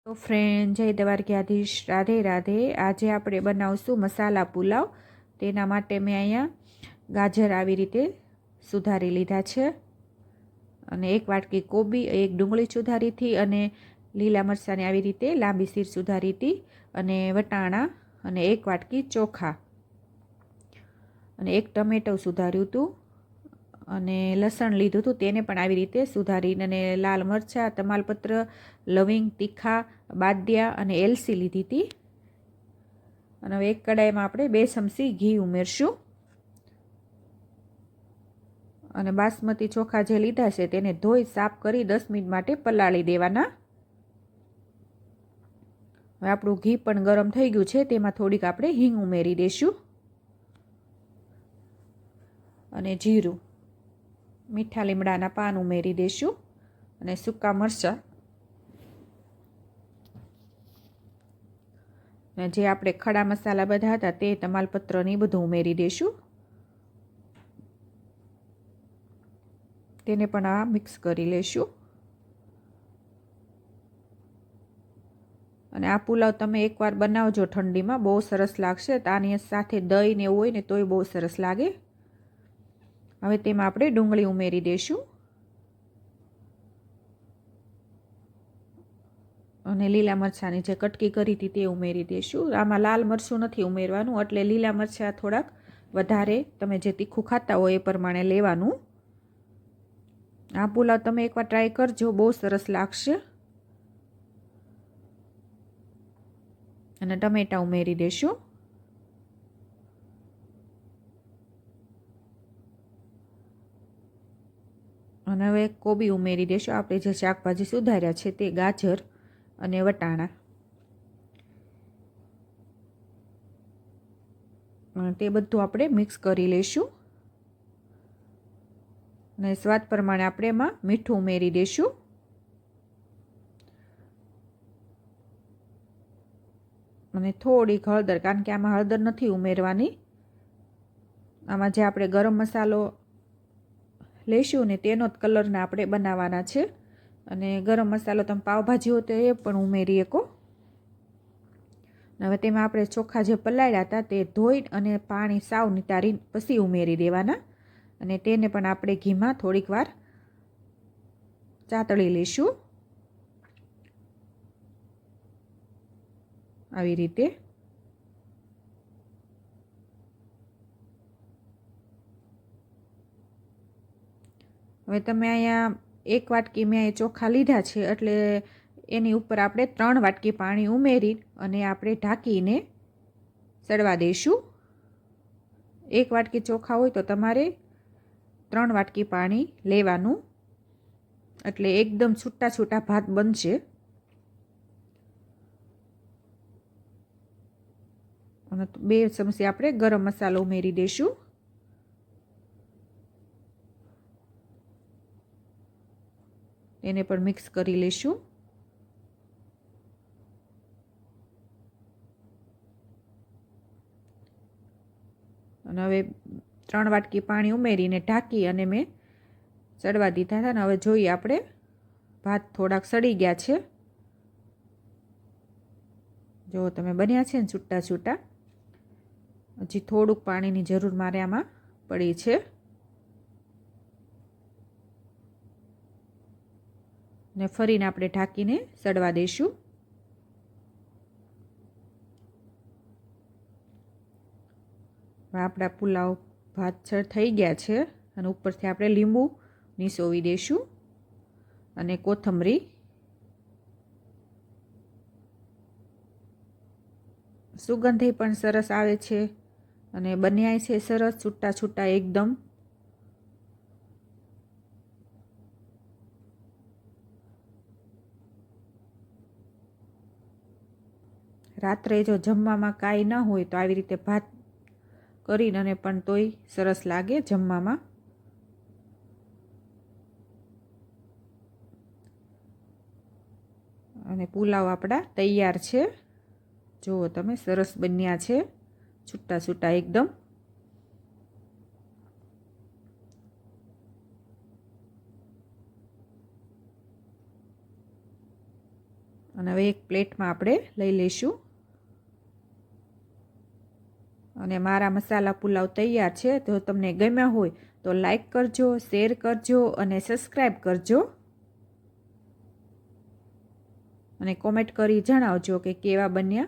તો ફ્રેન્ડ, જય દ્વારકાધીશ, રાધે રાધે। આજે આપણે બનાવશું મસાલા પુલાવ। તેના માટે મેં અહીંયા ગાજર આવી રીતે સુધારી લીધા છે, અને એક વાટકી કોબી, એક ડુંગળી સુધારી હતી, અને લીલા મરચાંની આવી રીતે લાંબી શીર સુધારી હતી, અને વટાણા, અને એક વાટકી ચોખા, અને એક ટમેટું સુધાર્યું હતું, અને લસણ લીધું હતું, તેને પણ આવી રીતે સુધારીને, અને લાલ મરચાં, તમાલપત્ર, લવિંગ, તીખા, બાદિયા અને એલસી લીધી હતી। અને હવે એક કડાઈમાં આપણે 2 ચમચી ઘી ઉમેરશું, અને બાસમતી ચોખા જે લીધા છે તેને ધોઈ સાફ કરી 10 મિનિટ માટે પલાળી દેવાના। હવે આપણું ઘી પણ ગરમ થઈ ગયું છે, તેમાં થોડીક આપણે હિંગ ઉમેરી દઈશું, અને જીરું, મીઠા લીમડાના પાન ઉમેરી દઈશું, અને સૂકા મરચાં, અને જે આપણે ખડા મસાલા બધા હતા તે તમાલપત્રની બધું ઉમેરી દઈશું, તેને પણ આ મિક્સ કરી લેશું। અને આ પુલાવ તમે એકવાર બનાવજો ઠંડીમાં, બહુ સરસ લાગશે। તો આની સાથે દહીં ને એવું હોય ને તોય બહુ સરસ લાગે। હવે તેમાં આપણે ડુંગળી ઉમેરી દઈશું, અને લીલા મરચાંની જે કટકી કરી હતી તે ઉમેરી દઈશું। આમાં લાલ મરચું નથી ઉમેરવાનું, એટલે લીલા મરચાં થોડાક વધારે તમે જે તીખું ખાતા હોય એ પ્રમાણે લેવાનું। આ પુલાવ તમે એકવાર ટ્રાય કરજો, બહુ સરસ લાગશે। અને ટમેટાં ઉમેરી દઈશું, અને હવે કોબી ઉમેરી દઈશું, આપણે જે શાકભાજી સુધાર્યા છે તે ગાજર અને વટાણા, તે બધું આપણે મિક્સ કરી લઈશું, અને સ્વાદ પ્રમાણે આપણે એમાં મીઠું ઉમેરી દઈશું, અને થોડીક હળદર, કારણ કે આમાં હળદર નથી ઉમેરવાની। આમાં જે આપણે ગરમ મસાલો લઈશું ને તેનો જ કલરને આપણે બનાવવાના છે, અને ગરમ મસાલો તમે પાવભાજી હોય તો એ પણ ઉમેરી શકો। હવે તેમાં આપણે ચોખા જે પલાળ્યા હતા તે ધોઈ અને પાણી સાવ નિતારી પછી ઉમેરી દેવાના, અને તેને પણ આપણે ઘીમાં થોડીક વાર ચાતળી લઈશું, આવી રીતે। હવે તમે અહીંયા એક વાટકી મેં ચોખા લીધા છે, એટલે એની ઉપર આપણે 3 વાટકી પાણી ઉમેરી અને આપણે ઢાંકીને સડવા દઈશું। 1 વાટકી ચોખા હોય તો તમારે 3 વાટકી પાણી લેવાનું, એટલે એકદમ છૂટા છૂટા ભાત બનશે। અને 2 ચમચી આપણે ગરમ મસાલો ઉમેરી દઈશું, એને પણ મિક્સ કરી લઈશું, અને હવે 3 વાટકી પાણી ઉમેરીને ઢાંકી અને મેં સડવા દીધા હતા, ને હવે જોઈએ આપણે ભાત થોડાક સડી ગયા છે, જો તમે બન્યા છે ને છૂટા છૂટા। હજી થોડુંક પાણીની જરૂર મારે આમાં પડી છે, ને ફરીને આપણે ઢાંકીને સડવા દઈશું। આપણા પુલાવ ભાત થઈ ગયા છે, અને ઉપરથી આપણે લીંબુ નીસોવી દઈશું, અને કોથમરી, સુગંધ પણ સરસ આવે છે, અને બન્યા છે સરસ છૂટા છૂટા એકદમ। રાત્રે જો જમવામાં કાંઈ ન હોય તો આવી રીતે ભાત કરીને અને પણ તોય સરસ લાગે જમવામાં। અને પુલાવ આપણા તૈયાર છે, જુઓ તમે, સરસ બન્યા છે છૂટા છૂટા એકદમ। અને હવે એક પ્લેટમાં આપણે લઈ લઈશું. અને મારા મસાલા પુલાવ તૈયાર છે. તો તમને ગમ્યા હોય તો લાઈક કરજો, શેર કરજો અને સબસ્ક્રાઈબ કરજો. અને કોમેન્ટ કરી જણાવજો કે કેવા બન્યા.